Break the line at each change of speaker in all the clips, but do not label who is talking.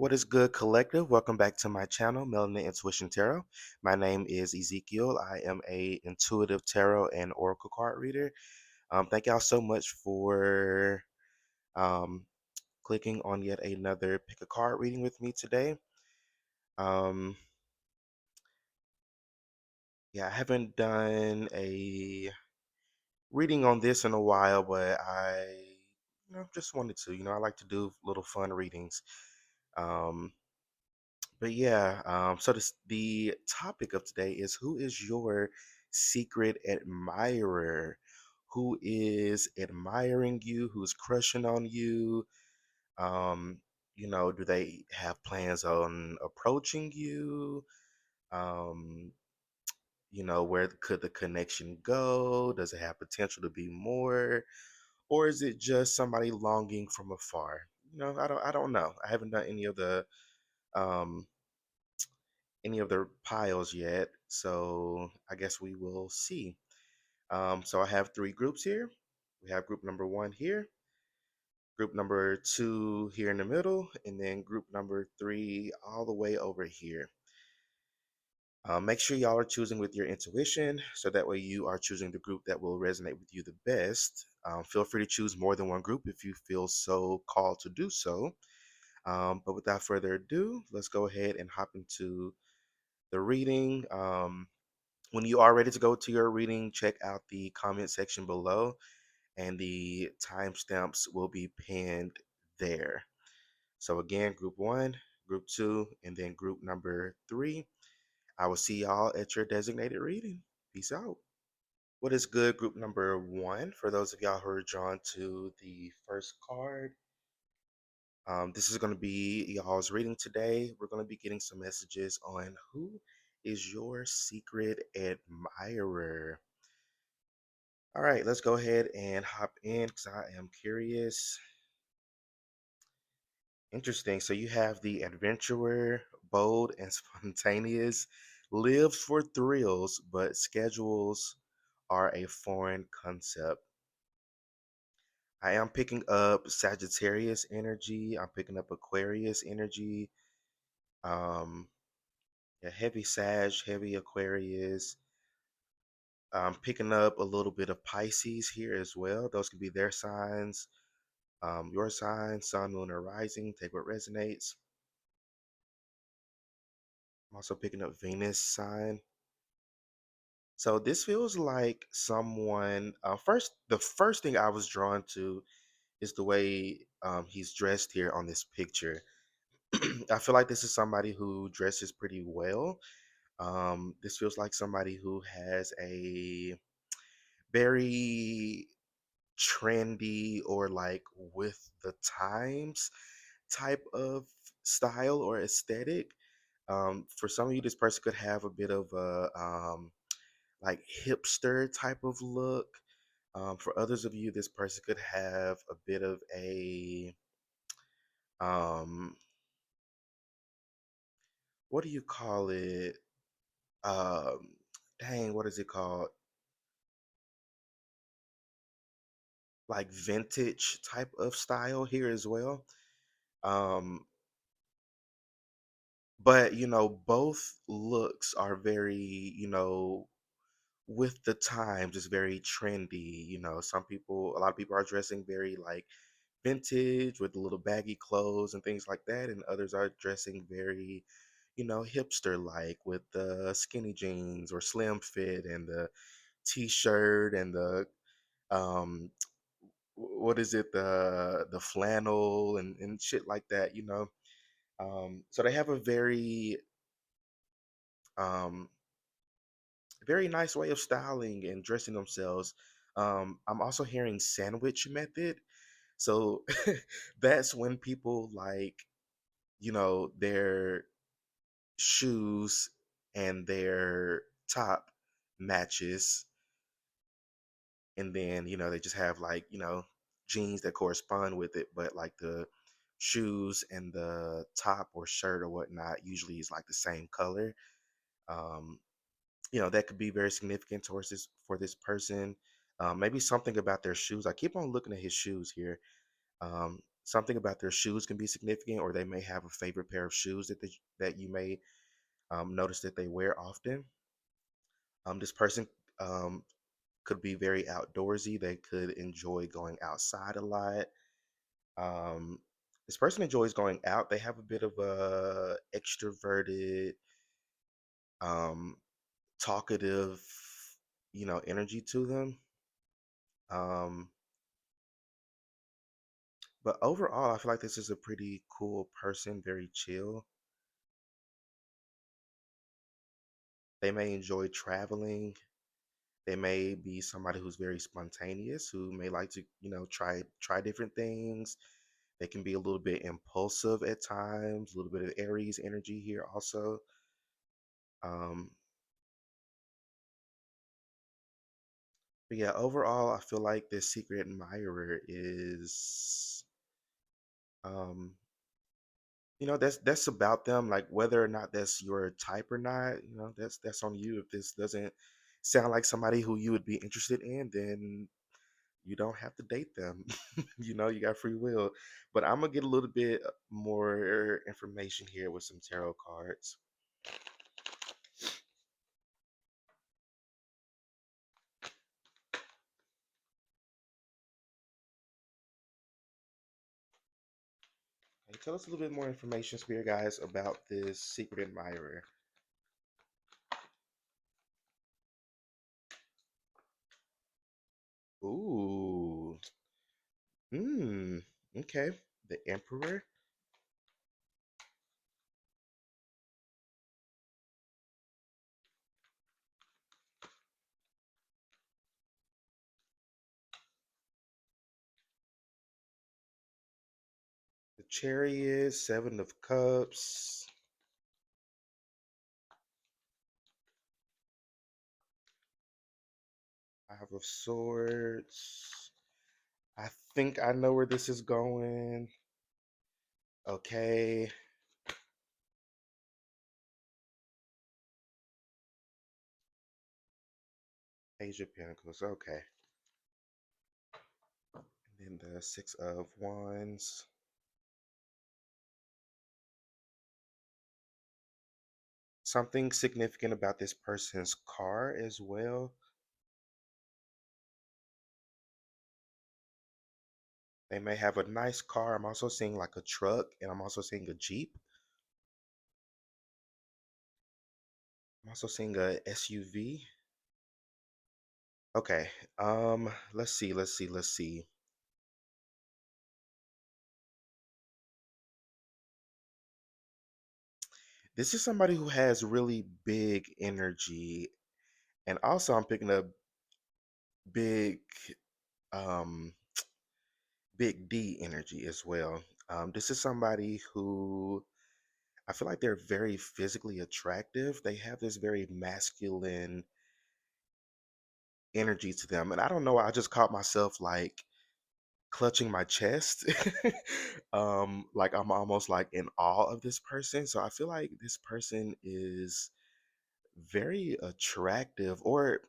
What is good, collective? Welcome back to my channel, Melanin Intuition Tarot. My name is Ezekiel. I am a intuitive tarot and oracle card reader. Thank y'all so much for um, clicking on yet another pick a card reading with me today. Um, yeah, I haven't done a reading on this in a while, but I just wanted to. I like to do little fun readings. Um, But yeah, so the topic of today is, who is your secret admirer? Who is admiring you? Who's crushing on you? Um, do they have plans on approaching you? Um, where could the connection go? Does it have potential to be more? Or is it just somebody longing from afar? I don't know. I haven't done um any of the piles yet, so I guess we will see. So I have three groups here. We have group number one here, group number two here in the middle, and then group number three all the way over here. Make sure y'all are choosing with your intuition, so that way you are choosing the group that will resonate with you the best. Feel free to choose more than one group if you feel so called to do so. But without further ado, let's go ahead and hop into the reading. When you are ready to go to your reading, check out the comment section below, and the timestamps will be pinned there. So, again, group one, group two, and then group number three. I will see y'all at your designated reading. Peace out. What is good, group number one? For those of y'all who are drawn to the first card, this is going to be y'all's reading today. We're going to be getting some messages on who is your secret admirer. All right, let's go ahead and hop in because I am curious. Interesting. So you have the adventurer, bold and spontaneous, lives for thrills, but schedules are a foreign concept. I am picking up Sagittarius energy. I'm picking up Aquarius energy. Um, yeah, heavy Sag, heavy Aquarius. I'm picking up a little bit of Pisces here as well. Those could be their signs. Your sign, sun, moon, or rising. Take what resonates. I'm also picking up Venus sign. So this feels like someone. The first thing I was drawn to is the way he's dressed here on this picture. I feel like this is somebody who dresses pretty well. This feels like somebody who has a very trendy or like with the times type of style or aesthetic. For some of you, this person could have a bit of a like hipster type of look. For others of you, this person could have a bit of a um, what do you call it? Um, Dang, what is it called? Like vintage type of style here as well. Um, but both looks are very, with the times. It's very trendy. A lot of people are dressing very like vintage with little baggy clothes and things like that, and others are dressing very, hipster like with the skinny jeans or slim fit and the t-shirt and the um what is it, the flannel and shit like that. So they have a um very nice way of styling and dressing themselves. I'm also hearing sandwich method. So that's when people like, their shoes and their top matches. And then, they just have like, jeans that correspond with it. But like the shoes and the top or shirt or whatnot usually is like the same color. Um, that could be very significant towards this for this person. Maybe something about their shoes. I keep on looking at his shoes here. Something about their shoes can be significant, or they may have a favorite pair of shoes that you may notice that they wear often. This person um, could be very outdoorsy. They could enjoy going outside a lot. Um, this person enjoys going out. They have a bit of a extroverted, um, talkative, energy to them. Um, but overall, I feel like this is a pretty cool person, very chill. They may enjoy traveling. They may be somebody who's very spontaneous, who may like to, try different things. They can be a little bit impulsive at times, a little bit of Aries energy here also. Um, but yeah, overall, I feel like this secret admirer is, um, that's about them. Like whether or not that's your type or not, that's on you. If this doesn't sound like somebody who you would be interested in, then you don't have to date them. You got free will. But I'm gonna get a little bit more information here with some tarot cards. Hey, tell us a little bit more information, Spirit Guys, about this secret admirer. Ooh. Hmm. Okay. The Emperor, the Chariot, Seven of Cups, Five of Swords. I think I know where this is going. Okay. Page of Pentacles. Okay. And then the Six of Wands. Something significant about this person's car as well. They may have a nice car. I'm also seeing like a truck, and I'm also seeing a Jeep. I'm also seeing a SUV. Okay. Let's see. This is somebody who has really big energy, and also I'm picking up big, um, big D energy as well. This is somebody who I feel like they're very physically attractive. They have this very masculine energy to them, and I don't know why I just caught myself like clutching my chest. Like I'm almost like in awe of this person. So I feel like this person is very attractive, or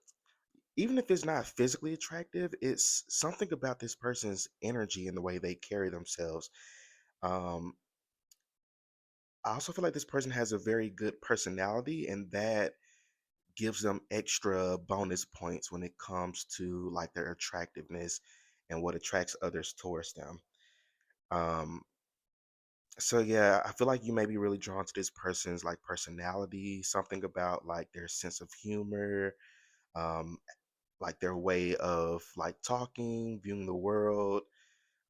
even if it's not physically attractive, it's something about this person's energy and the way they carry themselves. um I also feel like this person has a very good personality, and that gives them extra bonus points when it comes to like their attractiveness and what attracts others towards them. um so yeah, I feel like you may be really drawn to this person's like personality, something about like their sense of humor, um like their way of like talking, viewing the world.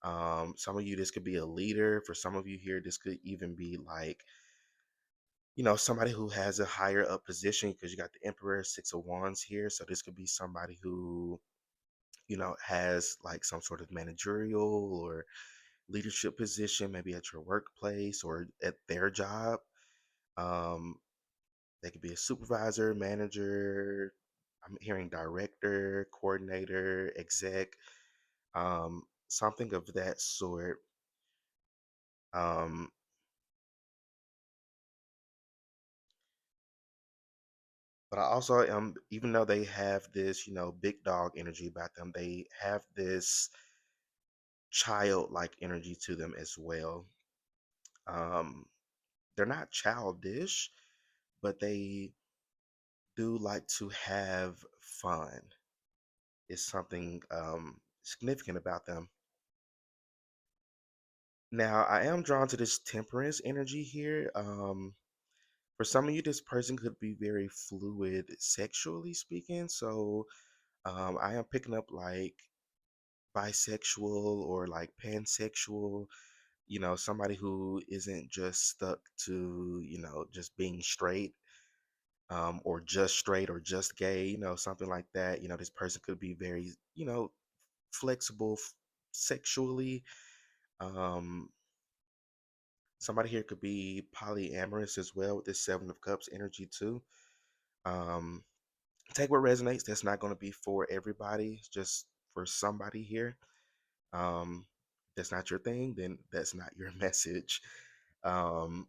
Some of you, this could be a leader. For some of you here, this could even be like, somebody who has a higher up position, because you got the Emperor, Six of Wands here. So this could be somebody who, has like some sort of managerial or leadership position, maybe at your workplace or at their job. Um, they could be a supervisor, manager. I'm hearing director, coordinator, exec, something of that sort. Um, but I also am, even though they have this, big dog energy about them, they have this childlike energy to them as well. Um, they're not childish, but they do like to have fun. Is something significant about them. Now, I am drawn to this temperance energy here. For some of you, this person could be very fluid sexually speaking. So, I am picking up like bisexual or like pansexual, somebody who isn't just stuck to, just being straight, or just straight or just gay, something like that. This person could be very, flexible sexually. Um, Somebody here could be polyamorous as well with this Seven of Cups energy too. Um, Take what resonates. That's not going to be for everybody. It's just for somebody here. Um, if that's not your thing, then that's not your message. Um,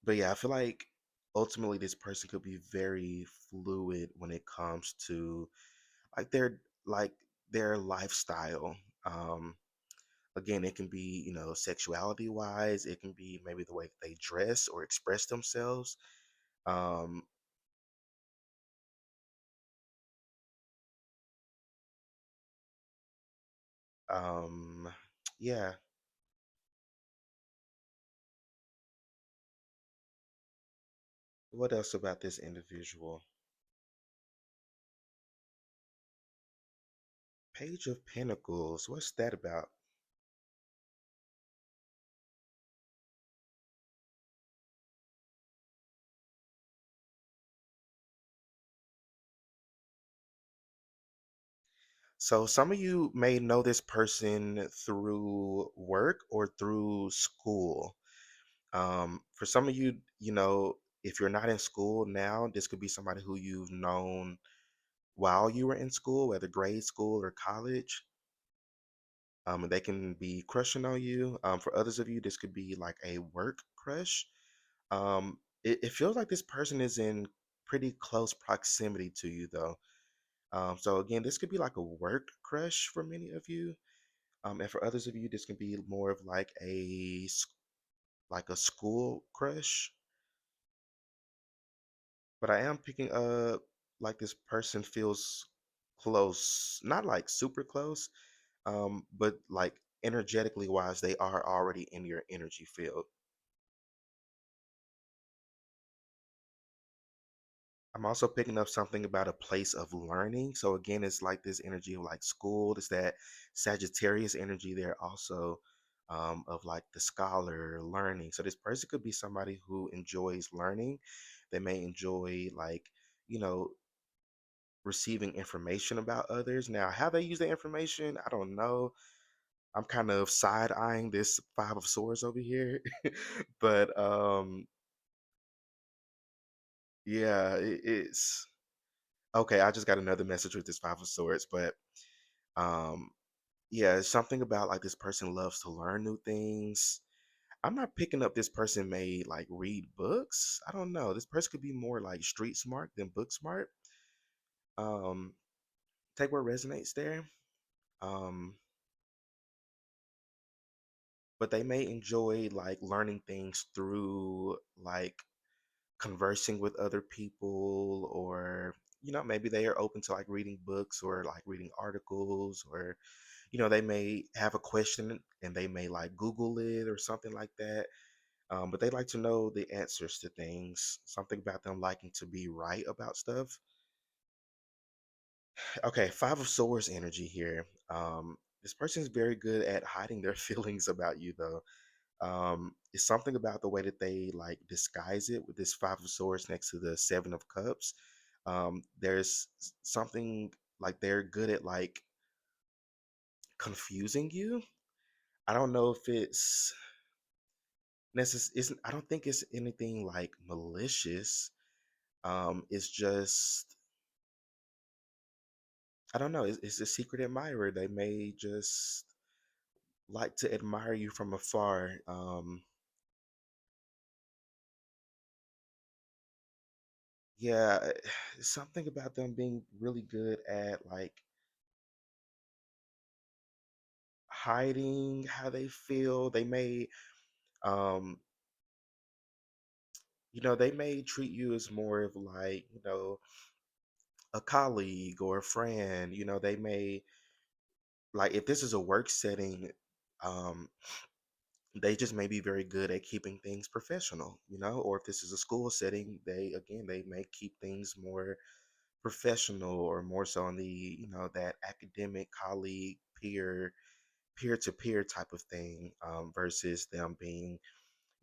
but yeah, I feel like ultimately this person could be very fluid when it comes to like like their lifestyle. Um, Again, it can be, sexuality wise, it can be maybe the way that they dress or express themselves. Um, um, yeah, what else about this individual? Page of Pentacles, what's that about? So some of you may know this person through work or through school. For some of you, if you're not in school now, this could be somebody who you've known while you were in school, whether grade school or college. And they can be crushing on you. For others of you, this could be like a work crush. It feels like this person is in pretty close proximity to you, though. So again, this could be like a work crush for many of you. And for others of you, this can be more of like like a school crush. But I am picking up like this person feels close, not like super close, but like energetically wise, they are already in your energy field. I'm also picking up something about a place of learning. So again, it's like this energy of like school. It's that Sagittarius energy there also, of like the scholar learning. So this person could be somebody who enjoys learning. They may enjoy like, you know, receiving information about others. Now, how they use the information, I don't know. I'm kind of side eyeing this Five of Swords over here, but yeah, it's okay. I just got another message with this Five of Swords, but um, yeah, it's something about like this person loves to learn new things. I'm not picking up this person may like read books. I don't know. This person could be more like street smart than book smart. Um, Take what resonates there. Um, but they may enjoy like learning things through like conversing with other people, or maybe they are open to like reading books or like reading articles, or they may have a question and they may like Google it or something like that. But they like to know the answers to things, something about them liking to be right about stuff. Okay, Five of Swords energy here. This person is very good at hiding their feelings about you, though. It's something about the way that they like disguise it with this Five of Swords next to the Seven of Cups. There's something like they're good at like confusing you. I don't know if it's isn't. I don't think it's anything like malicious. It's just I don't know. It's a secret admirer. They may just like to admire you from afar. Yeah, something about them being really good at like hiding how they feel. They may, um, they may treat you as more of like, a colleague or a friend. They may, like, if this is a work setting, um, they just may be very good at keeping things professional, or if this is a school setting, they may keep things more professional or more so on the, that academic colleague peer to peer type of thing, versus them being,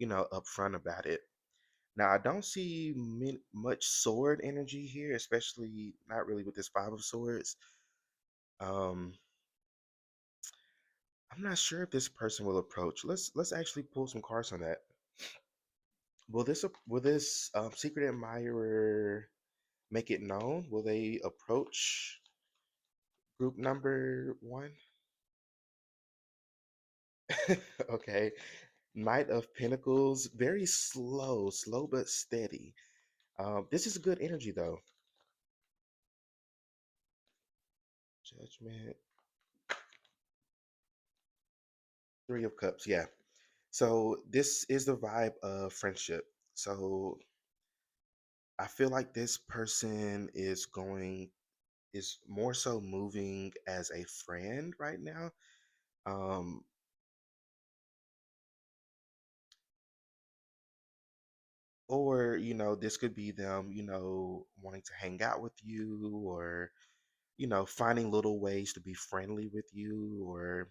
upfront about it. Now, I don't see much sword energy here, especially not really with this Five of Swords. Um, I'm not sure if this person will approach. Let's actually pull some cards on that. Will this secret admirer make it known? Will they approach group number one? Okay. Knight of Pentacles, very slow but steady. This is good energy though. Judgment, Three of Cups, yeah. So this is the vibe of friendship. So I feel like this person is more so moving as a friend right now. Um, or this could be them, wanting to hang out with you, or finding little ways to be friendly with you, or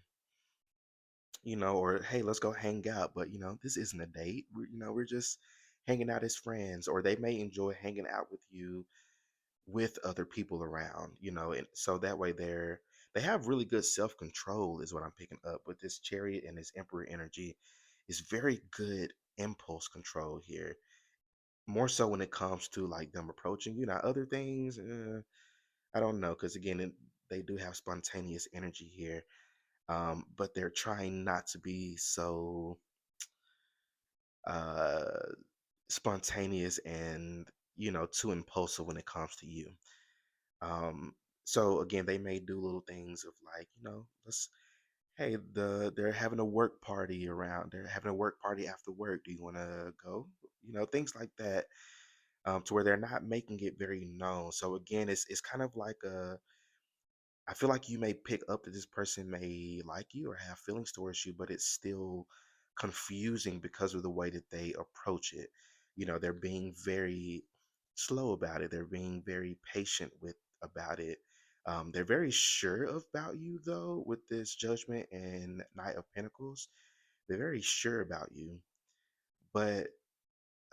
hey, let's go hang out. But this isn't a date. We're just hanging out as friends. Or they may enjoy hanging out with you with other people around, and so that way they have really good self-control is what I'm picking up with this Chariot and this Emperor energy. Is very good impulse control here, more so when it comes to like them approaching you. Now other things, I don't know, because again they do have spontaneous energy here, but they're trying not to be so uh spontaneous and too impulsive when it comes to you. um so again, they may do little things of like, let's hey, they're having a work party around, they're having a work party after work, do you want to go, things like that, to where they're not making it very known. So again, it's kind of like a, I feel like you may pick up that this person may like you or have feelings towards you, but it's still confusing because of the way that they approach it. They're being very slow about it. They're being very patient with about it. They're very sure about you though with this Judgment and Knight of Pentacles. They're very sure about you, but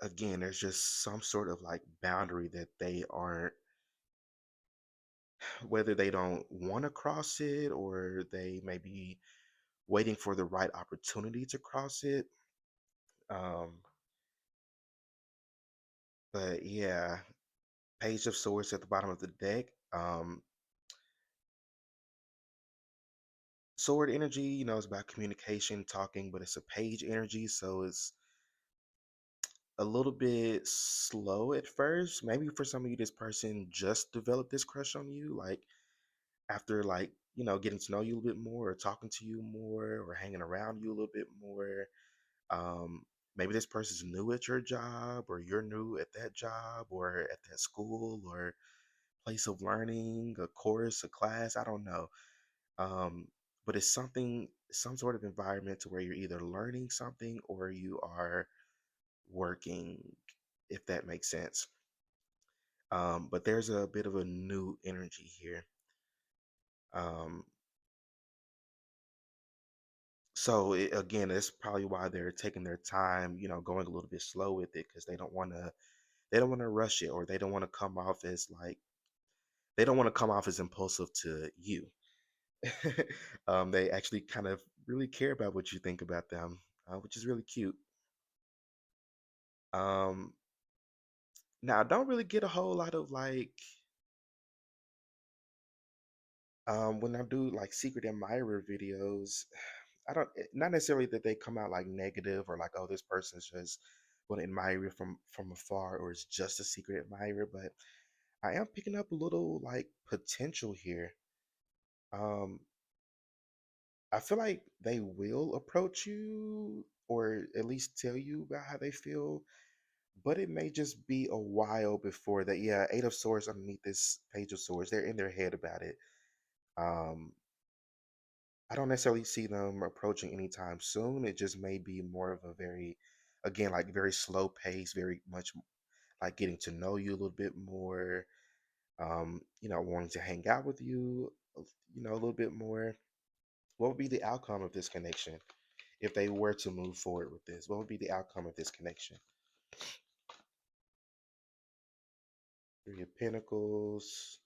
again, there's just some sort of like boundary that they aren't, whether they don't want to cross it or they may be waiting for the right opportunity to cross it. Um, but yeah, Page of Swords at the bottom of the deck. Sword energy, is about communication, talking, but it's a page energy, so it's a little bit slow at first. Maybe for some of you, this person just developed this crush on you, like after like getting to know you a little bit more, or talking to you more, or hanging around you a little bit more. Maybe this person's new at your job, or you're new at that job, or at that school, or place of learning, a course, a class. I don't know. Um, but it's some sort of environment to where you're either learning something or you are working, if that makes sense. But there's a bit of a new energy here. Um, so again, that's probably why they're taking their time, going a little bit slow with it, because they don't want to rush it, or they don't want to come off as like, they don't want to come off as impulsive to you. They actually kind of really care about what you think about them, which is really cute. Um, Now I don't really get a whole lot of like, when I do like secret admirer videos, I don't, not necessarily that they come out like negative or like, oh, this person's just going to admire you from afar, or it's just a secret admirer, but I am picking up a little like potential here. Um, I feel like they will approach you or at least tell you about how they feel, but it may just be a while before that. Yeah, Eight of Swords underneath this Page of Swords, they're in their head about it. Um, I don't necessarily see them approaching anytime soon. It just may be more of a very, again, like very slow pace, very much like getting to know you a little bit more, wanting to hang out with you, a little bit more. What would be the outcome of this connection if they were to move forward with this? What would be the outcome of this connection? Three of Pentacles,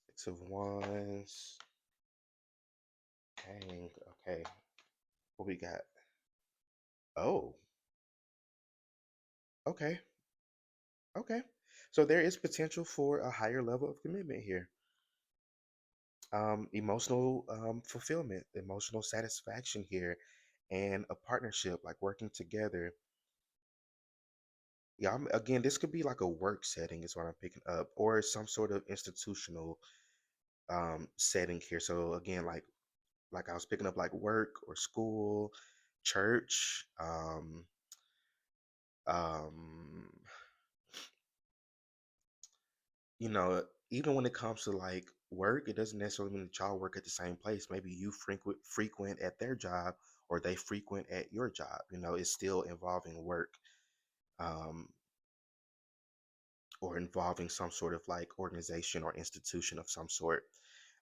Six of Wands, Hang. Okay, what we got? Oh, okay, okay. So there is potential for a higher level of commitment here. Emotional fulfillment, emotional satisfaction here, and a partnership, like working together. Yeah, again, this could be like a work setting, is what I'm picking up, or some sort of institutional setting here. So again, like I was picking up like work or school, church, um, you know, even when it comes to like work, it doesn't necessarily mean that y'all work at the same place. Maybe you frequent at their job or they frequent at your job. It's still involving work, um, or involving some sort of like organization or institution of some sort.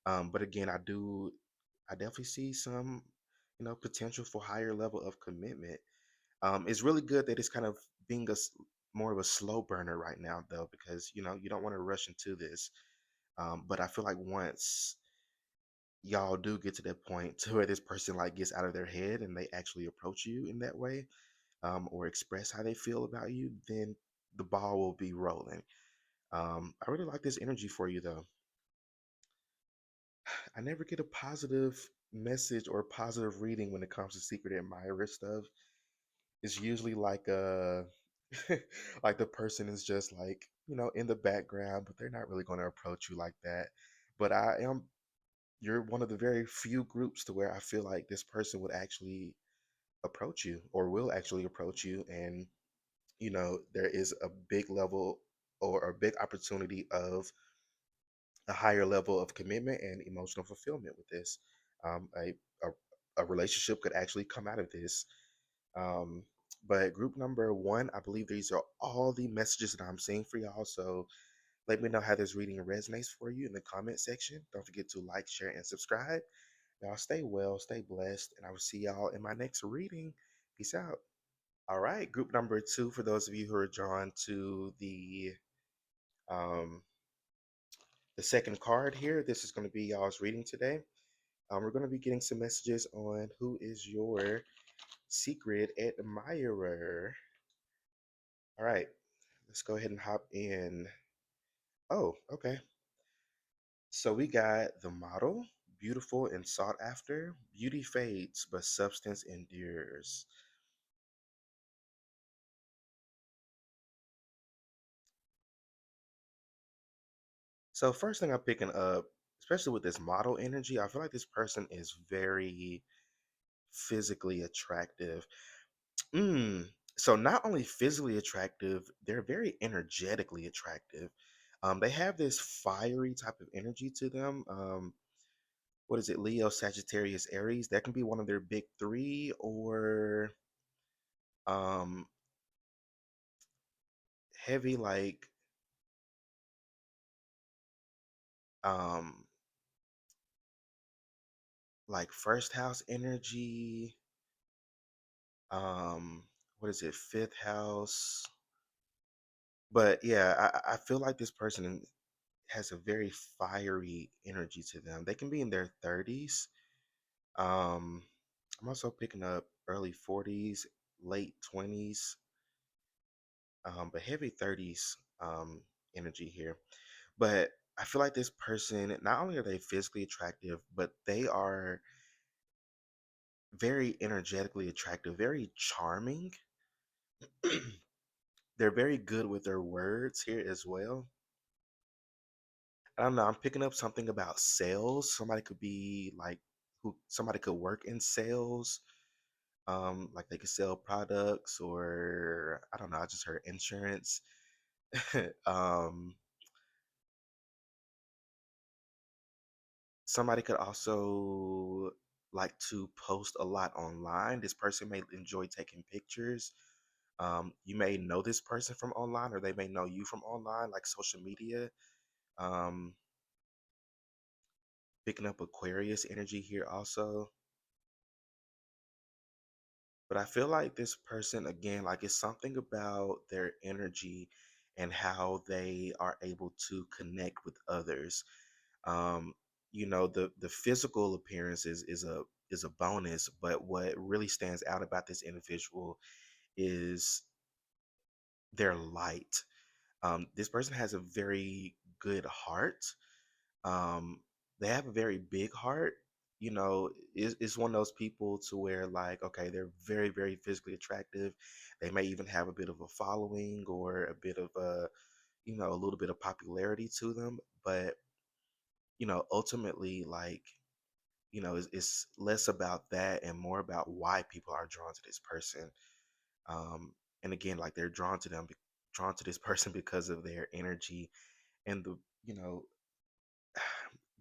But again, I definitely see some, potential for higher level of commitment. It's really good that it's kind of being more of a slow burner right now, though, because you don't want to rush into this. But I feel like once y'all do get to that point to where this person like gets out of their head and they actually approach you in that way, or express how they feel about you, then the ball will be rolling. I really like this energy for you, though. I never get a positive message or positive reading when it comes to secret admirer stuff. It's usually like like the person is just like, in the background, but they're not really going to approach you like that. But you're one of the very few groups to where I feel like this person would actually approach you or will actually approach you. And, there is a big level or a big opportunity of a higher level of commitment and emotional fulfillment with this. Um, a, a, a relationship could actually come out of this. Um, but group number one, I believe these are all the messages that I'm seeing for y'all. So let me know how this reading resonates for you in the comment section. Don't forget to like, share, and subscribe. Y'all stay well, stay blessed, and I will see y'all in my next reading. Peace out. All right, group number two, for those of you who are drawn to um, the second card here, this is going to be y'all's reading today. We're going to be getting some messages on who is your secret admirer. All right, let's go ahead and hop in. Oh, okay. So we got the model, beautiful and sought after. Beauty fades, but substance endures. So first thing I'm picking up, especially with this model energy, I feel like this person is very physically attractive. Mm. So not only physically attractive, they're very energetically attractive. They have this fiery type of energy to them. What is it? Leo, Sagittarius, Aries. That can be one of their big three, or um, heavy um, like first house energy. Um, what is it? Fifth house. But yeah, I feel like this person has a very fiery energy to them. They can be in their 30s. Um, I'm also picking up early 40s, late 20s, but heavy 30s energy here. But I feel like this person, not only are they physically attractive, but they are very energetically attractive, very charming. They're very good with their words here as well. I don't know. I'm picking up something about sales. Somebody could be like who somebody could work in sales. Like they could sell products, or I don't know, I just heard insurance. um, Somebody could also like to post a lot online. This person may enjoy taking pictures. You may know this person from online, or they may know you from online, like social media. Um, Picking up Aquarius energy here also. But I feel like this person, again, like it's something about their energy and how they are able to connect with others. Um, the physical appearance is a bonus, but what really stands out about this individual is their light. This person has a very good heart. um they have a very big heart. It's one of those people to where, like, okay, they're very, very physically attractive. They may even have a bit of a following, or a bit of a, a little bit of popularity to them. But ultimately, like, it's less about that and more about why people are drawn to this person. um and again, like, they're drawn to this person because of their energy, and the you know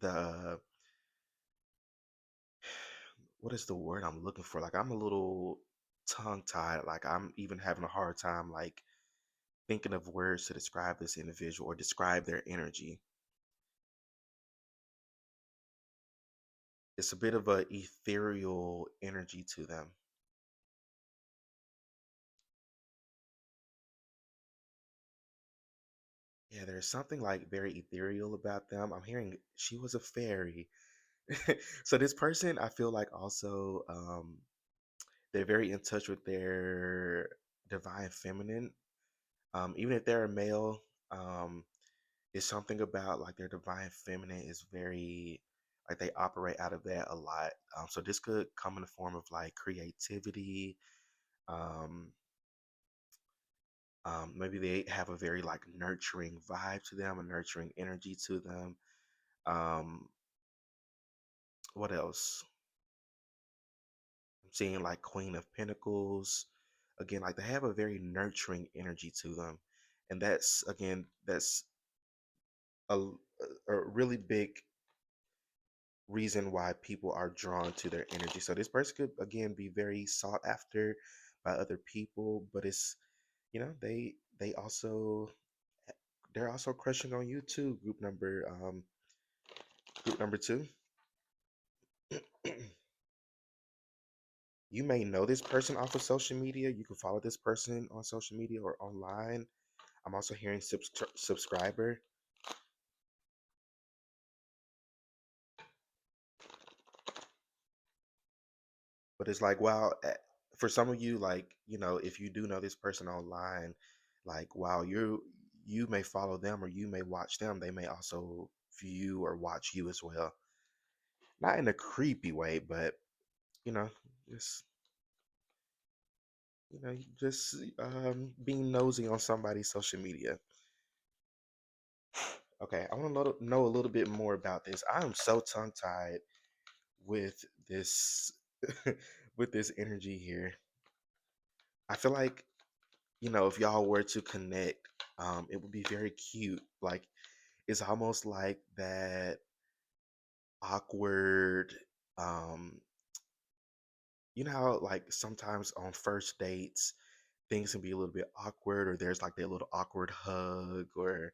the what is the word I'm looking for? Like, I'm a little tongue tied. Like, I'm even having a hard time, like, thinking of words to describe this individual or describe their energy. It's a bit of a ethereal energy to them. Yeah, there's something like very ethereal about them. I'm hearing she was a fairy. So this person, I feel like, also, they're very in touch with their divine feminine. Even if they're a male, um, it's something about, like, their divine feminine is very, like, they operate out of that a lot. So this could come in the form of like creativity. Um, Maybe they have a very, like, nurturing vibe to them, a nurturing energy to them. Um, what else? I'm seeing like Queen of Pentacles. Again, like, they have a very nurturing energy to them, and that's a, a really big reason why people are drawn to their energy. So this person could, again, be very sought after by other people, but it's, they also, they're also crushing on you too. Group number two. You may know this person off of social media. You can follow this person on social media or online. I'm also hearing subscriber. But it's like, wow, for some of you, like, if you do know this person online, like, wow, you may follow them, or you may watch them. They may also view or watch you as well. Not in a creepy way, but, you know, just just being nosy on somebody's social media. Okay, I want to know a little bit more about this. I am so tongue tied with this with this energy here. I feel like, if y'all were to connect, it would be very cute. Like, it's almost like that awkward, um, how, like, sometimes on first dates things can be a little bit awkward, or there's like that little awkward hug, or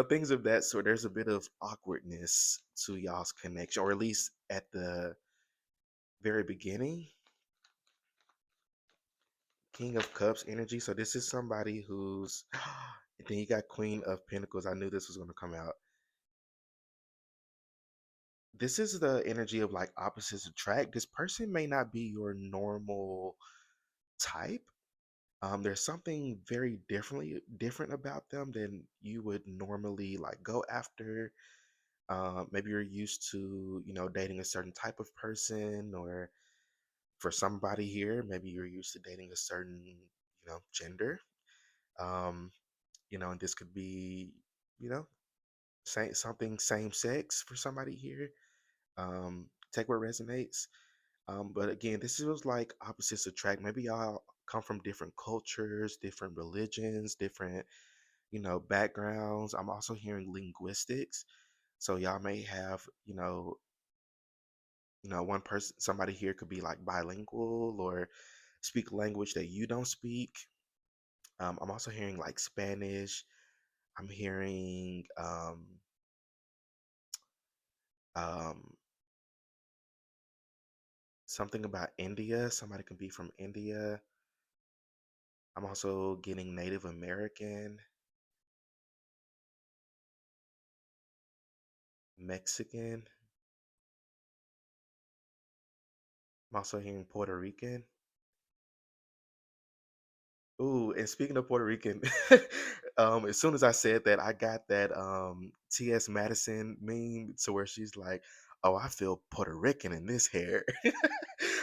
things of that sort. There's a bit of awkwardness to y'all's connection, or at least at the very beginning. King of Cups energy. So this is somebody who's and then you got Queen of Pentacles. I knew this was going to come out. This is the energy of, like, opposites attract. This person may not be your normal type. There's something very different about them than you would normally, like, go after. Maybe you're used to, dating a certain type of person, or for somebody here, maybe you're used to dating a certain, gender. Um, and this could be, you know, same sex for somebody here. take what resonates. But again, this feels like opposites attract. Maybe y'all come from different cultures, different religions, different, backgrounds. I'm also hearing linguistics. So y'all may have, one person, somebody here could be like bilingual or speak a language that you don't speak. I'm also hearing like Spanish. I'm hearing um, something about India. Somebody can be from India. I'm also getting Native American, Mexican. I'm also hearing Puerto Rican. Ooh, and speaking of Puerto Rican, as soon as I said that, I got that T.S. Madison meme to where she's like, "Oh, I feel Puerto Rican in this hair."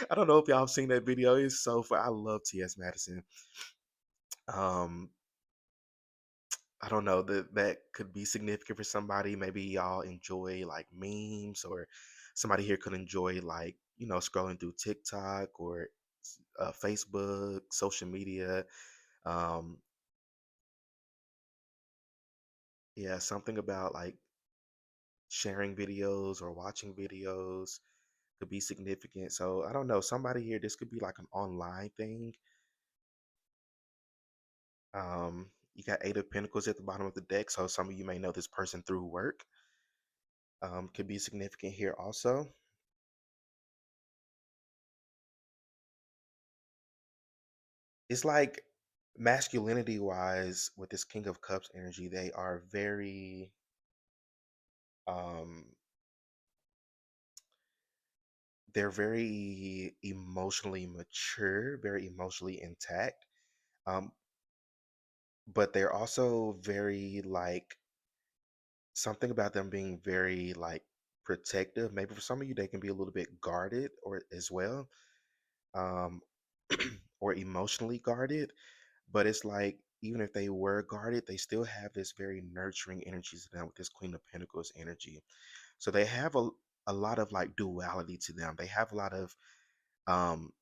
I don't know if y'all have seen that video. It's so fun. I love T.S. Madison. Um, I don't know that could be significant for somebody. Maybe y'all enjoy like memes, or somebody here could enjoy like scrolling through TikTok or Facebook, social media. Um, yeah, something about like sharing videos or watching videos could be significant. So I don't know. Somebody here, this could be like an online thing. You got Eight of Pentacles at the bottom of the deck, so some of you may know this person through work. Could be significant here also. It's like masculinity wise with this King of Cups energy, they are um they're very emotionally mature, very emotionally intact. Um, but they're also very like something about them being very like protective. Maybe for some of you they can be a little bit guarded or as well. Um or emotionally guarded. But it's like even if they were guarded, they still have this very nurturing energy to them with this Queen of Pentacles energy. So they have a lot of like duality to them. They have a lot of um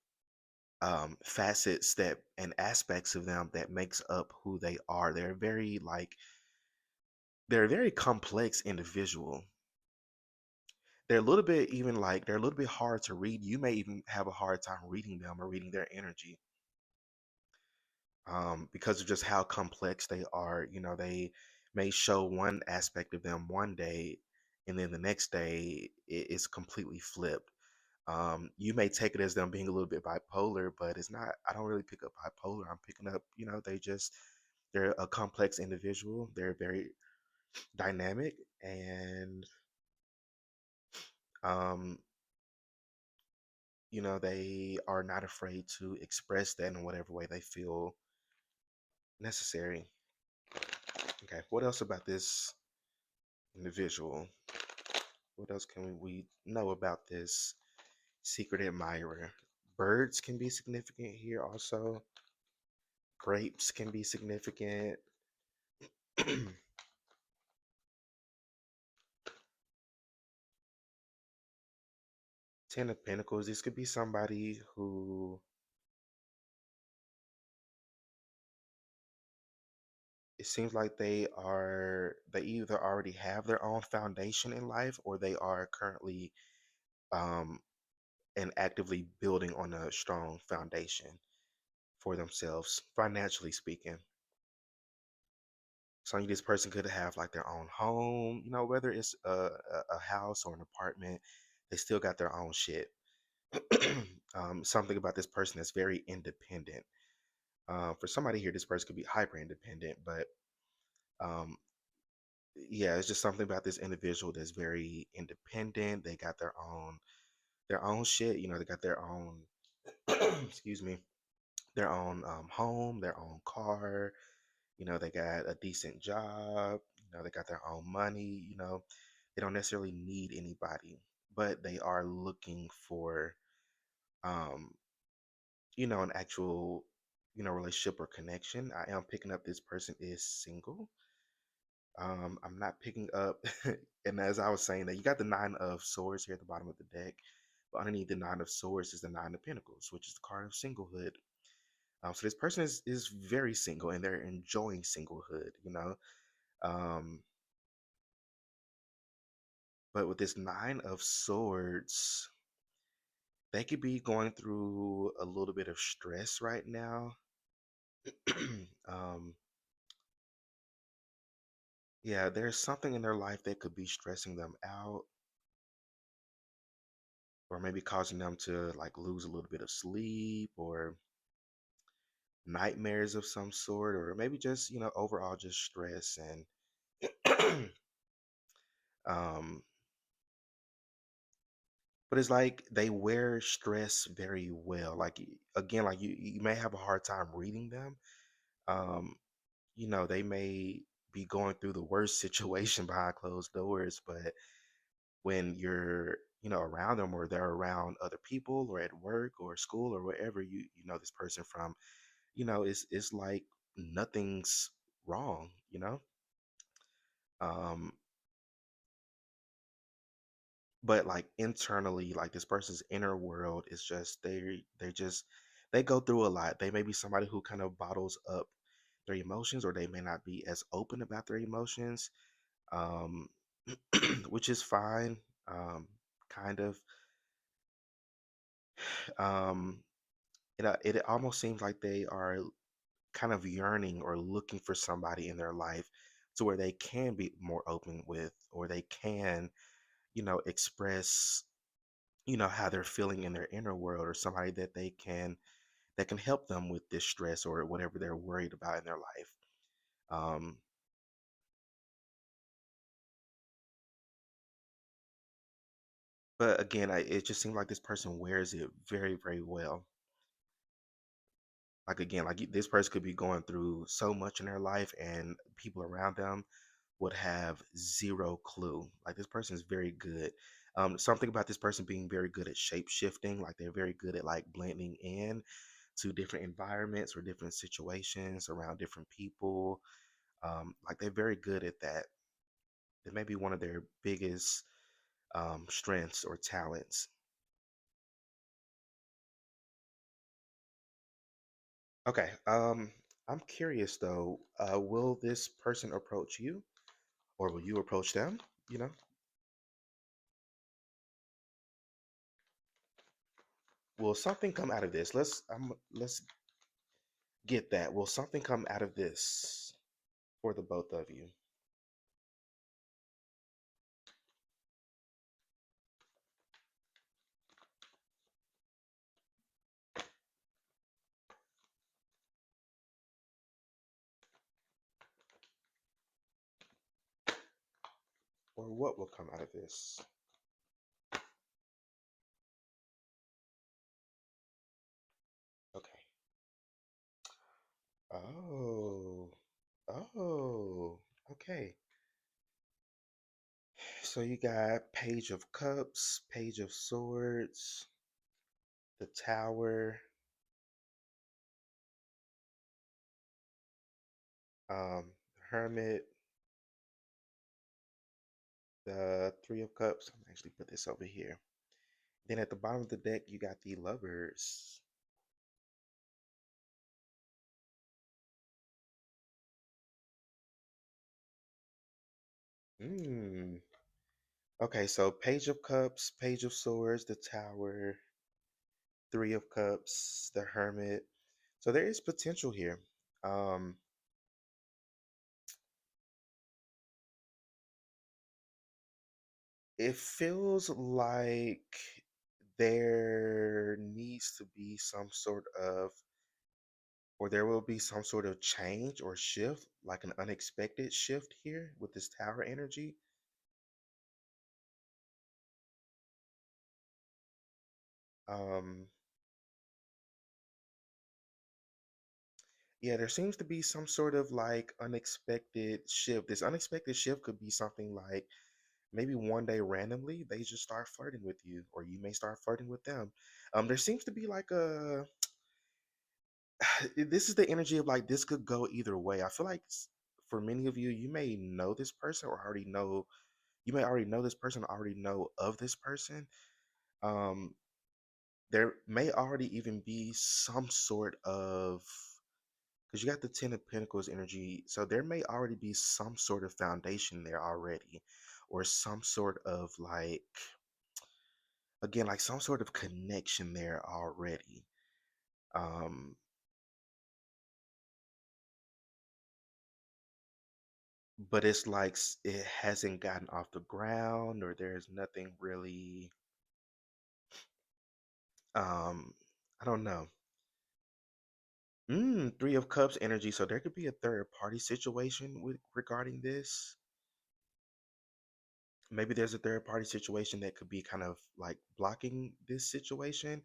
facets that and aspects of them that makes up who they are. They're a very complex individual. They're a little bit even like they're a little bit hard to read. You may even have a hard time reading them or reading their energy, because of just how complex they are. They may show one aspect of them one day, and then the next day it's completely flipped. You may take it as them being a little bit bipolar, but it's not. I don't really pick up bipolar. I'm picking up, they're a complex individual. They're very dynamic, and um, they are not afraid to express that in whatever way they feel necessary. Okay, what else about this individual? What else can we know about this secret admirer? Birds can be significant here also. Grapes can be significant. Ten of Pentacles. This could be somebody who it seems like they either already have their own foundation in life, or they are currently um and actively building on a strong foundation for themselves, financially speaking. So this person could have like their own home, whether it's a house or an apartment, they still got their own shit. Something about this person that's very independent. For somebody here, this person could be hyper independent, but um, yeah, it's just something about this individual that's very independent. They got their own shit. They got their own excuse me, their own home, their own car. They got a decent job. They got their own money. They don't necessarily need anybody, but they are looking for um, an actual relationship or connection. I am picking up this person is single. I'm not picking up, and as I was saying, that you got the nine of swords here at the bottom of the deck, but underneath the nine of swords is the nine of pentacles, which is the card of singlehood. So this person is very single and they're enjoying singlehood, you know. Um, but with this nine of swords, they could be going through a little bit of stress right now. um, yeah, there's something in their life that could be stressing them out, or maybe causing them to like lose a little bit of sleep, or nightmares of some sort, or maybe just overall just stress. And um, but it's like they wear stress very well. Like again, like you may have a hard time reading them. Um, they may be going through the worst situation behind closed doors, but when you're around them, or they're around other people or at work or school or wherever you know this person from, it's like nothing's wrong. Um, but like internally, like this person's inner world is just they go through a lot. They may be somebody who kind of bottles up their emotions, or they may not be as open about their emotions, um, which is fine. Kind of. Um, it almost seems like they are kind of yearning or looking for somebody in their life to where they can be more open with, or they can, express, how they're feeling in their inner world, or somebody that can help them with this stress or whatever they're worried about in their life. Um, but again, it just seems like this person wears it very, very well. Like again, like this person could be going through so much in their life, and people around them would have zero clue. Like this person is very good. Something about this person being very good at shape shifting, like they're very good at like blending in to different environments or different situations around different people. Like they're very good at that. It may be one of their biggest strengths or talents. Okay. I'm curious though. Will this person approach you, or will you approach them? You know, will something come out of this? Let's get that. Will something come out of this for the both of you? Or what will come out of this? Okay. Oh. Oh. Okay. So you got Page of Cups, Page of Swords, the Tower, um, Hermit, the Three of Cups. I'm gonna actually put this over here. Then at the bottom of the deck, you got the Lovers. Hmm. Okay, so Page of Cups, Page of Swords, the Tower, Three of Cups, the Hermit. So there is potential here. Um, it feels like there needs to be some sort of, or there will be some sort of change or shift, like an unexpected shift here with this Tower energy. Um, yeah, there seems to be some sort of like unexpected shift. This unexpected shift could be something like maybe one day randomly they just start flirting with you, or you may start flirting with them. There seems to be like a this is the energy of like this could go either way. I feel like for many of you, you may know this person or already know, you may already know this person or already know of this person. Um, there may already even be some sort of, because you got the Ten of Pentacles energy, so there may already be some sort of foundation there already, or some sort of like, again, like some sort of connection there already. Um, but it's like it hasn't gotten off the ground, or there's nothing really, um, I don't know. Three of Cups energy, so there could be a third party situation with regarding this. Maybe there's a third party situation that could be kind of like blocking this situation.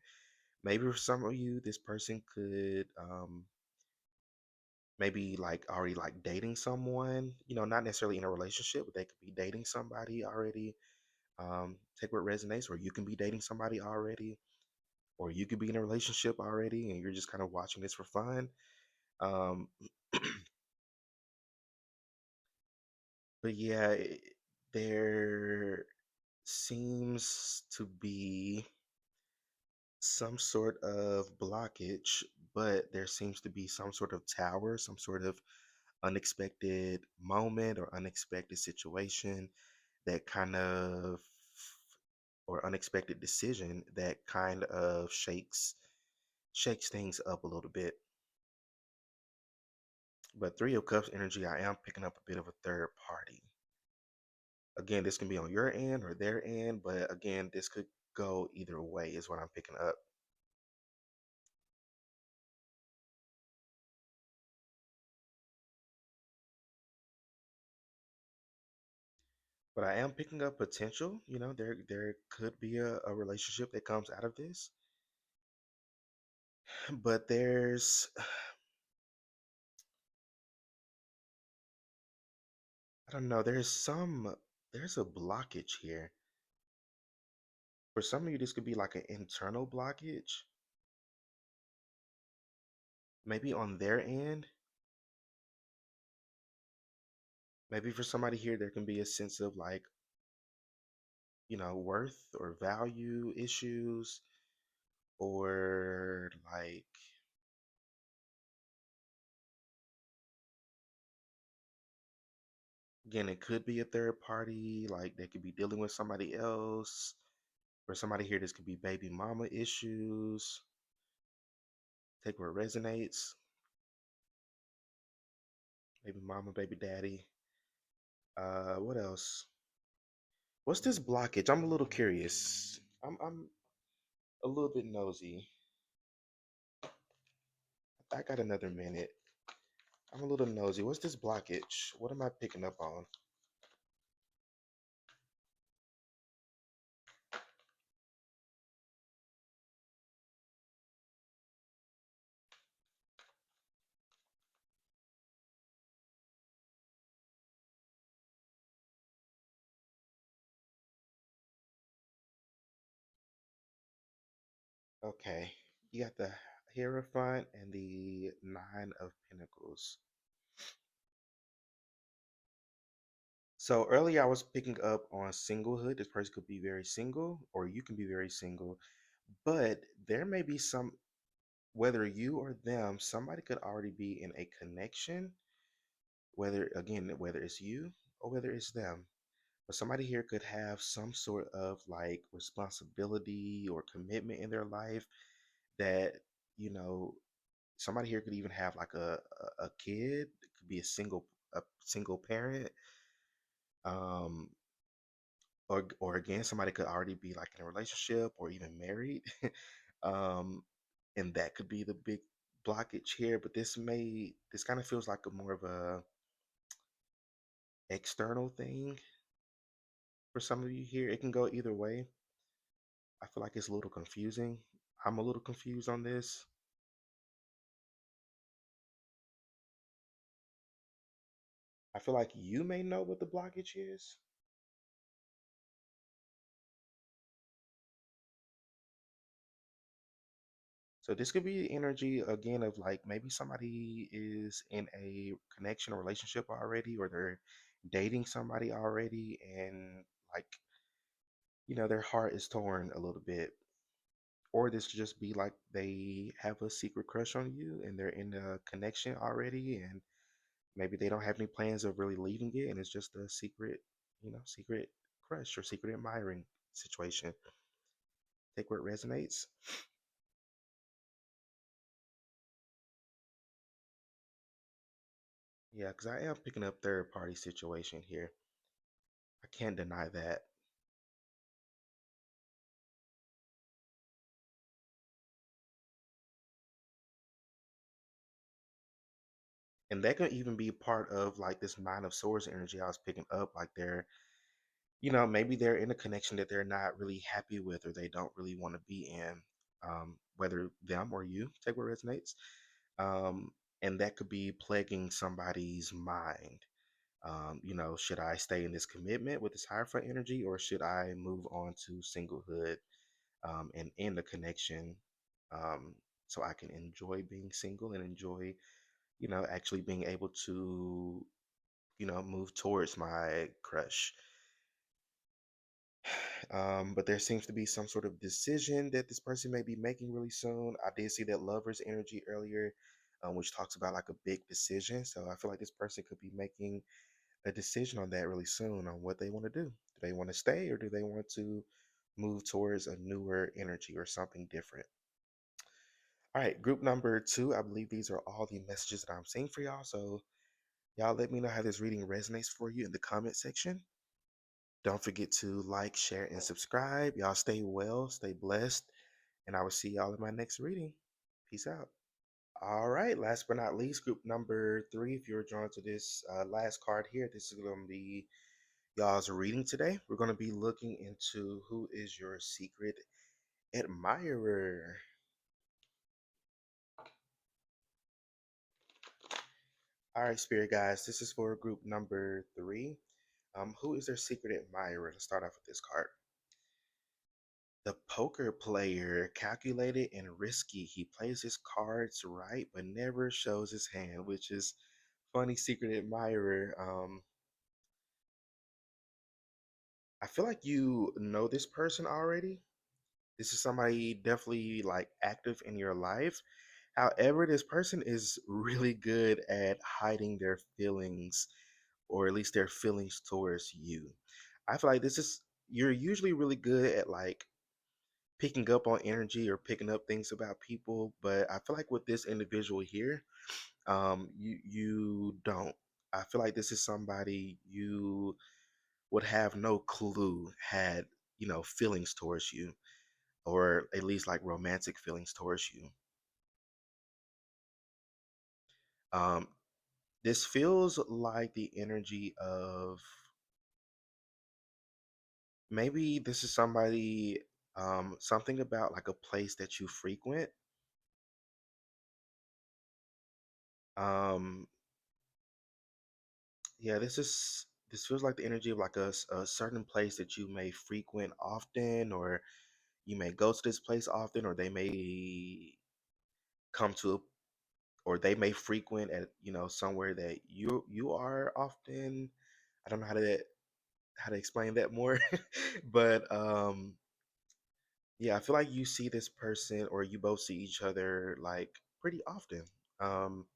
Maybe for some of you, this person could maybe like already like dating someone, not necessarily in a relationship, but they could be dating somebody already. Take what resonates, or you can be dating somebody already, or you could be in a relationship already and you're just kind of watching this for fun. Um, but yeah, there seems to be some sort of blockage, but there seems to be some sort of tower, some sort of unexpected moment or unexpected situation that kind of, or unexpected decision that kind of shakes things up a little bit. But Three of Cups energy, I am picking up a bit of a third party. Again, this can be on your end or their end, but again, this could go either way, is what I'm picking up. But I am picking up potential. There could be a relationship that comes out of this. But I don't know, there's a blockage here. For some of you, this could be like an internal blockage, maybe on their end. Maybe for somebody here, there can be a sense of like, worth or value issues, or like, again, it could be a third party, like they could be dealing with somebody else. For somebody here, this could be baby mama issues. Take what resonates. Baby mama, baby daddy. What else? What's this blockage? I'm a little curious. I'm a little bit nosy. I got another minute. I'm a little nosy. What's this blockage? What am I picking up on? Okay. You got the Hierophant and the Nine of Pentacles. So earlier I was picking up on singlehood. This person could be very single, or you can be very single. But there may be some, whether you or them, somebody could already be in a connection, whether it's you or whether it's them. But somebody here could have some sort of like responsibility or commitment in their life that, you know, somebody here could even have like a kid, it could be a single parent. Um, or again, somebody could already be like in a relationship or even married. um, and that could be the big blockage here. But this kind of feels like a more of a external thing for some of you here. It can go either way. I feel like it's a little confusing. I'm a little confused on this. I feel like you may know what the blockage is. So this could be energy again of like maybe somebody is in a connection or relationship already, or they're dating somebody already, and like their heart is torn a little bit. Or this could just be like they have a secret crush on you and they're in a connection already, and maybe they don't have any plans of really leaving it, and it's just a secret, secret crush or secret admiring situation. Take what resonates. Yeah, because I am picking up third party situation here. I can't deny that. And that could even be part of like this nine of swords energy I was picking up. Like they're, maybe they're in a connection that they're not really happy with or they don't really want to be in. Whether them or you, take what resonates. Um, and that could be plaguing somebody's mind. Should I stay in this commitment with this Hierophant energy, or should I move on to singlehood, and end the connection, um, so I can enjoy being single and enjoy, actually being able to, move towards my crush. But there seems to be some sort of decision that this person may be making really soon. I did see that lovers energy earlier, which talks about like a big decision. So I feel like this person could be making a decision on that really soon on what they want to do. Do they want to stay, or do they want to move towards a newer energy or something different? All right, group number two. I believe these are all the messages that I'm seeing for y'all. So y'all let me know how this reading resonates for you in the comment section. Don't forget to like, share, and subscribe. Y'all stay well, stay blessed, and I will see y'all in my next reading. Peace out. All right, last but not least, group number three. If you're drawn to this last card here, this is going to be y'all's reading today. We're going to be looking into who is your secret admirer. All right, spirit guys, this is for group number three. Who is their secret admirer? Let's start off with this card. The poker player, calculated and risky. He plays his cards right, but never shows his hand, which is funny. Secret admirer. I feel like you know this person already. This is somebody definitely like active in your life. However, this person is really good at hiding their feelings, or at least their feelings towards you. I feel like you're usually really good at like picking up on energy or picking up things about people, but I feel like with this individual here, you don't. I feel like this is somebody you would have no clue had, feelings towards you, or at least like romantic feelings towards you. Um, this feels like the energy of maybe this is somebody, something about like a place that you frequent. Um, yeah, this feels like the energy of like a certain place that you may frequent often, or you may go to this place often, or they may come to, or they may frequent at somewhere that you are often. I don't know how to explain that more, but yeah, I feel like you see this person, or you both see each other like pretty often. Um,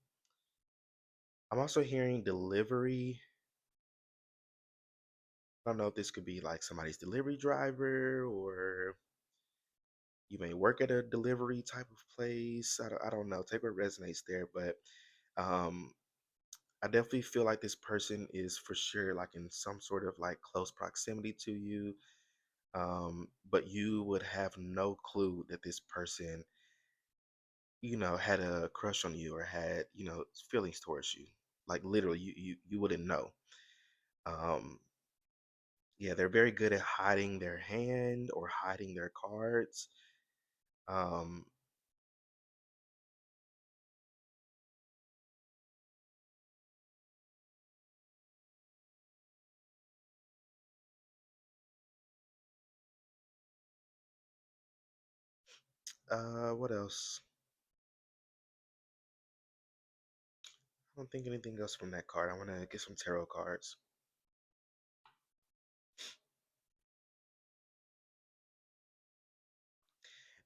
I'm also hearing delivery. I don't know if this could be like somebody's delivery driver, or you may work at a delivery type of place. I don't know. Take what resonates there, but um, I definitely feel like this person is for sure like in some sort of like close proximity to you. But you would have no clue that this person, had a crush on you or had, feelings towards you. Like literally, you wouldn't know. Um, yeah, they're very good at hiding their hand or hiding their cards. Um, what else? I don't think anything else from that card. I want to get some tarot cards.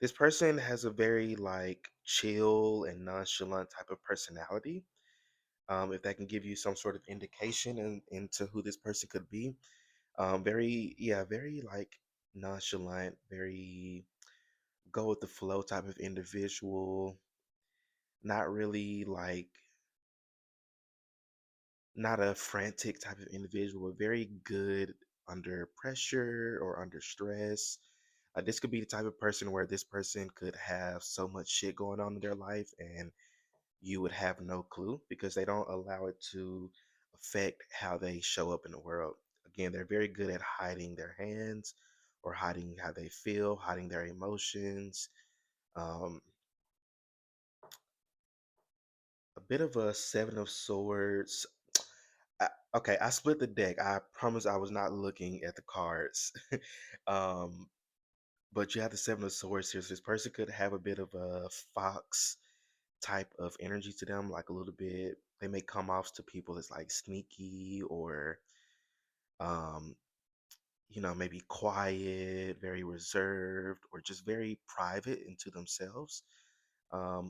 This person has a very like chill and nonchalant type of personality. If that can give you some sort of indication into who this person could be, very like nonchalant, very go with the flow type of individual. Not really like not a frantic type of individual, but very good under pressure or under stress. This could be the type of person where this person could have so much shit going on in their life and you would have no clue because they don't allow it to affect how they show up in the world. Again, they're very good at hiding their hands or hiding how they feel, hiding their emotions. Um, a bit of a seven of swords. Okay, I split the deck. I promise I was not looking at the cards. um, but you have the seven of swords here. So this person could have a bit of a fox type of energy to them, like a little bit. They may come off to people as like sneaky or, um, maybe quiet, very reserved, or just very private into themselves.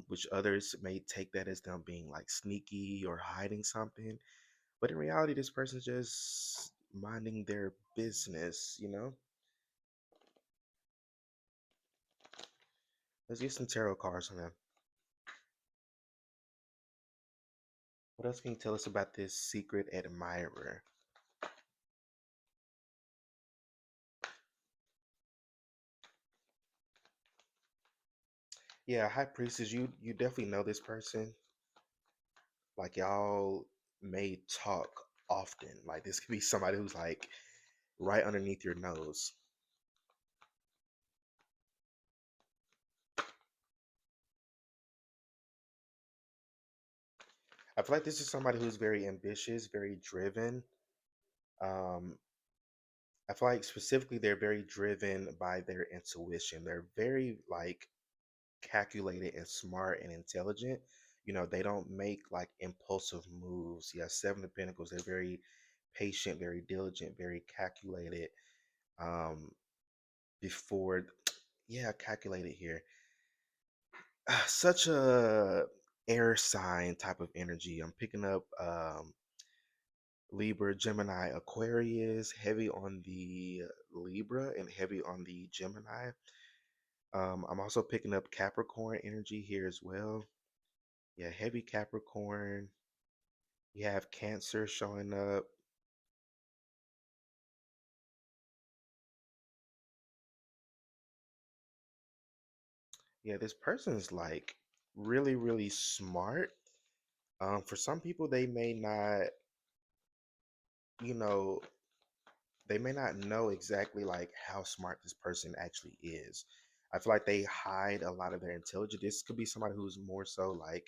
Which others may take that as them being like sneaky or hiding something. But in reality, this person's just minding their business. Let's get some tarot cards on them. What else can you tell us about this secret admirer? Yeah, High Priestess, you definitely know this person. Like y'all may talk often. Like this could be somebody who's like right underneath your nose. I feel like this is somebody who's very ambitious, very driven. Um, I feel like specifically they're very driven by their intuition. They're very like calculated and smart and intelligent. They don't make like impulsive moves. Yeah, Seven of Pentacles, they're very patient, very diligent, very calculated. Um, before, yeah, calculated here. Such a air sign type of energy. I'm picking up Libra, Gemini, Aquarius, heavy on the Libra and heavy on the Gemini. I'm also picking up Capricorn energy here as well. Yeah, heavy Capricorn. You have Cancer showing up. Yeah, this person's like really, really smart. For some people, you know, they may not know exactly like how smart this person actually is. I feel like they hide a lot of their intelligence. This could be somebody who's more so like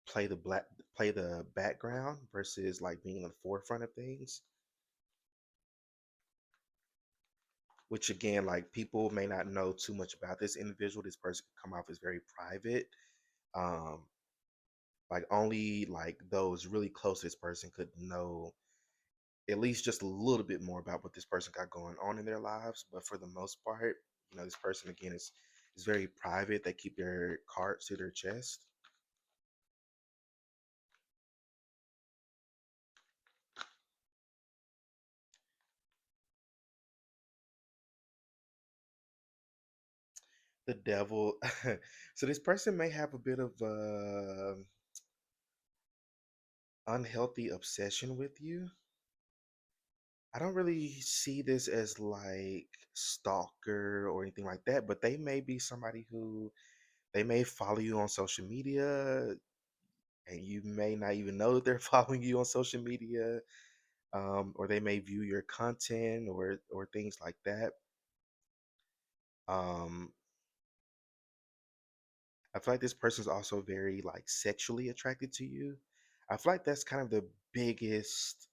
play the background versus like being in the forefront of things. Which again, like people may not know too much about this individual. This person could come off as very private. Um, like only like those really close to this person could know at least just a little bit more about what this person got going on in their lives. But for the most part, this person again is very private. They keep their cards to their chest. The devil. So this person may have a bit of unhealthy obsession with you. I don't really see this as like stalker or anything like that, but they may be somebody who they may follow you on social media and you may not even know that they're following you on social media. Or they may view your content or things like that. Um, I feel like this person's also very like sexually attracted to you. I feel like that's kind of the biggest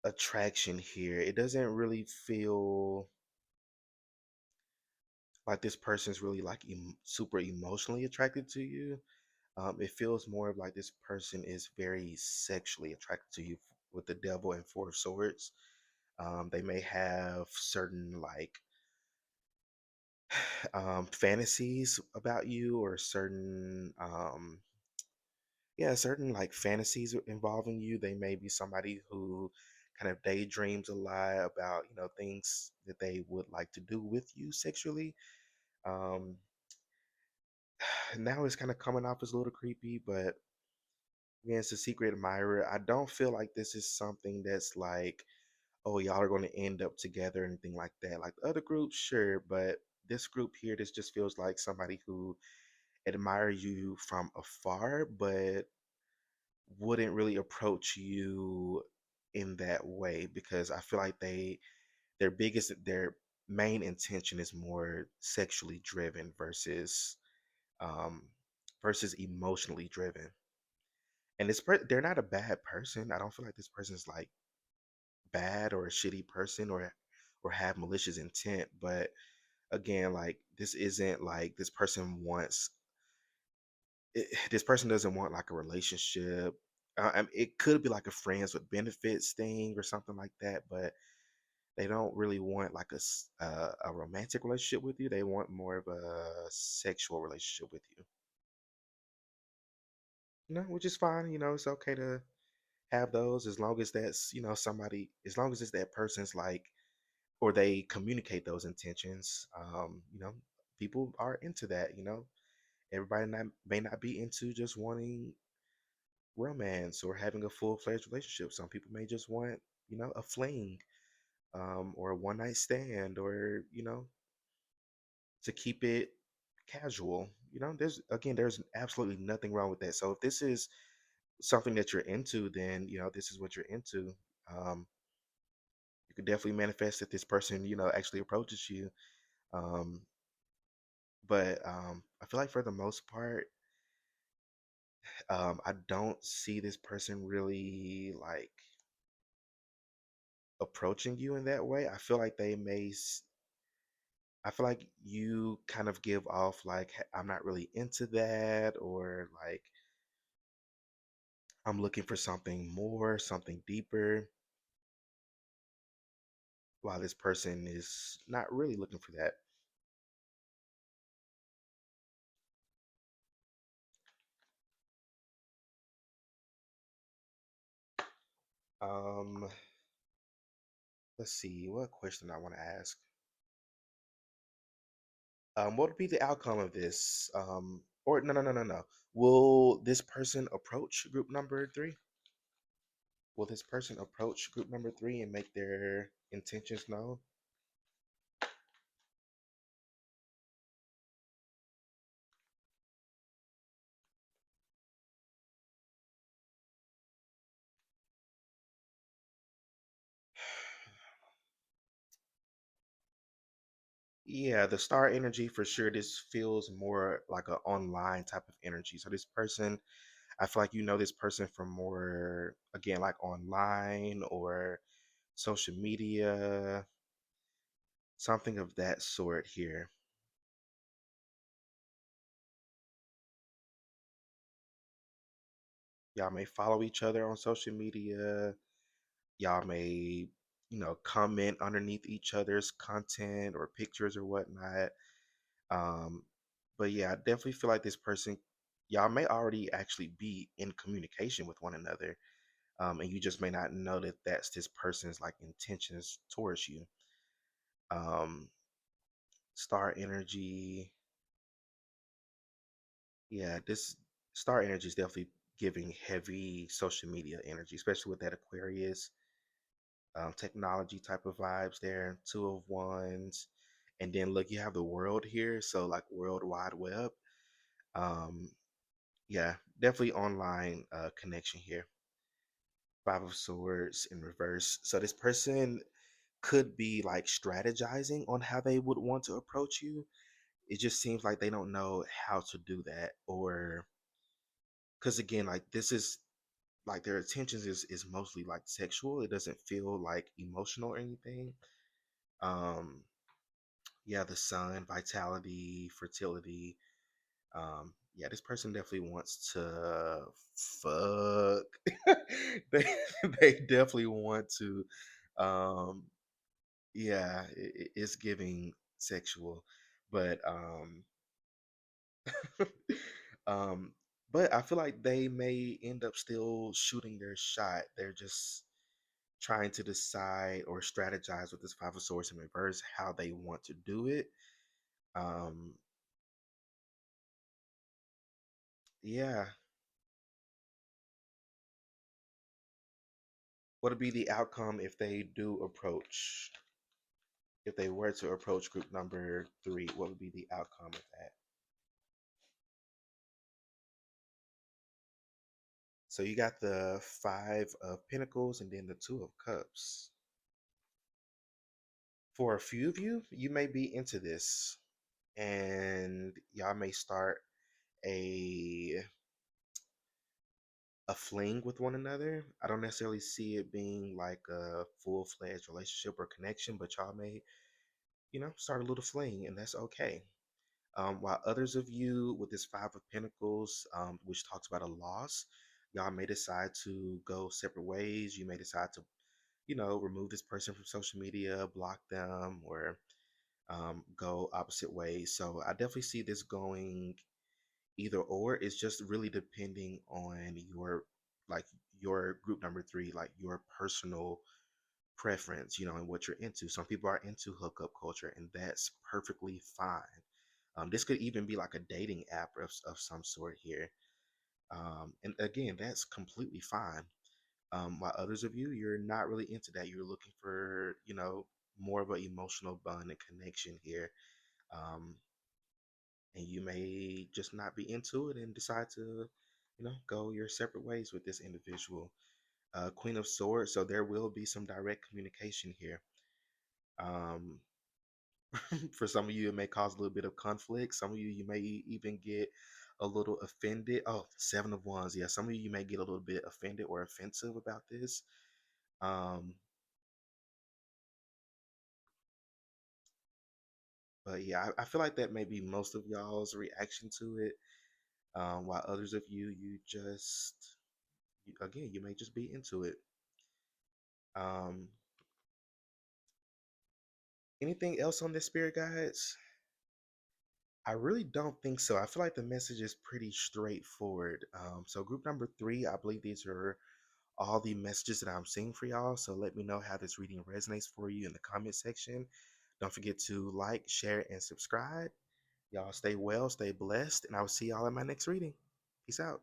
attraction here. It doesn't really feel like this person's really like super emotionally attracted to you. It feels more of like this person is very sexually attracted to you with the devil and four of swords. They may have certain like fantasies about you, or certain yeah, certain like fantasies involving you. They may be somebody who kind of daydreams a lot about, things that they would like to do with you sexually. Um, Now it's kind of coming off as a little creepy, but again, it's a secret admirer. I don't feel like this is something that's like, oh, y'all are going to end up together, anything like that. Like the other groups, sure, but this group here, this just feels like somebody who admires you from afar, but wouldn't really approach you in that way, because I feel like their main intention is more sexually driven um versus emotionally driven. And they're not a bad person. I don't feel like this person's like bad or a shitty person, or have malicious intent, but again, like this isn't like this person doesn't want like a relationship. It could be like a friends with benefits thing or something like that, but they don't really want like a romantic relationship with you. They want more of a sexual relationship with you. Which is fine. It's okay to have those, as long as that's somebody, as long as it's that person's like, or they communicate those intentions. People are into that. Everybody may not be into just wanting romance or having a full-fledged relationship. Some people may just want, a fling, or a one-night stand, or to keep it casual. There's absolutely nothing wrong with that. So if this is something that you're into, then this is what you're into. um, you could definitely manifest that this person actually approaches you. um, but I feel like for the most part, I don't see this person really like approaching you in that way. I feel like you kind of give off like, I'm not really into that," or like, "I'm looking for something more, something deeper," while this person is not really looking for that. Um, let's see what question I want to ask. What would be the outcome of this? Or no, no, no, no, no. Will this person approach group number three? Will this person approach group number three and make their intentions known? Yeah, the star energy for sure. This feels more like an online type of energy. So this person, I feel like this person from more, again, like online or social media, something of that sort here. Y'all may follow each other on social media. Y'all may, comment underneath each other's content or pictures or whatnot. Um, but yeah, I definitely feel like this person, y'all may already actually be in communication with one another, and you just may not know that that's this person's like intentions towards you. Um, Star energy, yeah, this star energy is definitely giving heavy social media energy, especially with that Aquarius, technology type of vibes there. Two of Wands, and then look, you have the world here, so like World Wide Web. Um, yeah, definitely online connection here. Five of Swords in reverse. So this person could be like strategizing on how they would want to approach you. It just seems like they don't know how to do that, or because again, like this is like their intentions is mostly like sexual. It doesn't feel like emotional or anything. Yeah, the sun, vitality, fertility. Yeah, this person definitely wants to fuck. they they definitely want to. Um, yeah, it's giving sexual, but um, but I feel like they may end up still shooting their shot. They're just trying to decide or strategize with this Five of Swords in reverse how they want to do it. Um, yeah, what would be the outcome if they do approach? If they were to approach group number three, what would be the outcome of that? So you got the Five of Pentacles and then the Two of Cups. For a few of you, you may be into this, and y'all may start a a fling with one another. I don't necessarily see it being like a full-fledged relationship or connection, but y'all may, start a little fling, and that's okay. While others of you with this Five of Pentacles, which talks about a loss, y'all may decide to go separate ways. You may decide to, remove this person from social media, block them, or go opposite ways. So I definitely see this going either or. It's just really depending on like your group number three, like your personal preference, and what you're into. Some people are into hookup culture, and that's perfectly fine. This could even be like a dating app of some sort here. And again, that's completely fine. While others of you, you're not really into that. You're looking for, more of an emotional bond and connection here. Um, and you may just not be into it and decide to, go your separate ways with this individual. Queen of Swords, so there will be some direct communication here. Um, for some of you, it may cause a little bit of conflict. Some of you, you may even get a little offended. Oh, Seven of Wands. Yeah, some of you may get a little bit offended or offensive about this. Um, but yeah, I feel like that may be most of y'all's reaction to it. While others of you, again, you may just be into it. Um, Anything else on this, spirit guides? I really don't think so. I feel like the message is pretty straightforward. So group number three, I believe these are all the messages that I'm seeing for y'all. So let me know how this reading resonates for you in the comment section. Don't forget to like, share, and subscribe. Y'all stay well, stay blessed, and I will see y'all in my next reading. Peace out.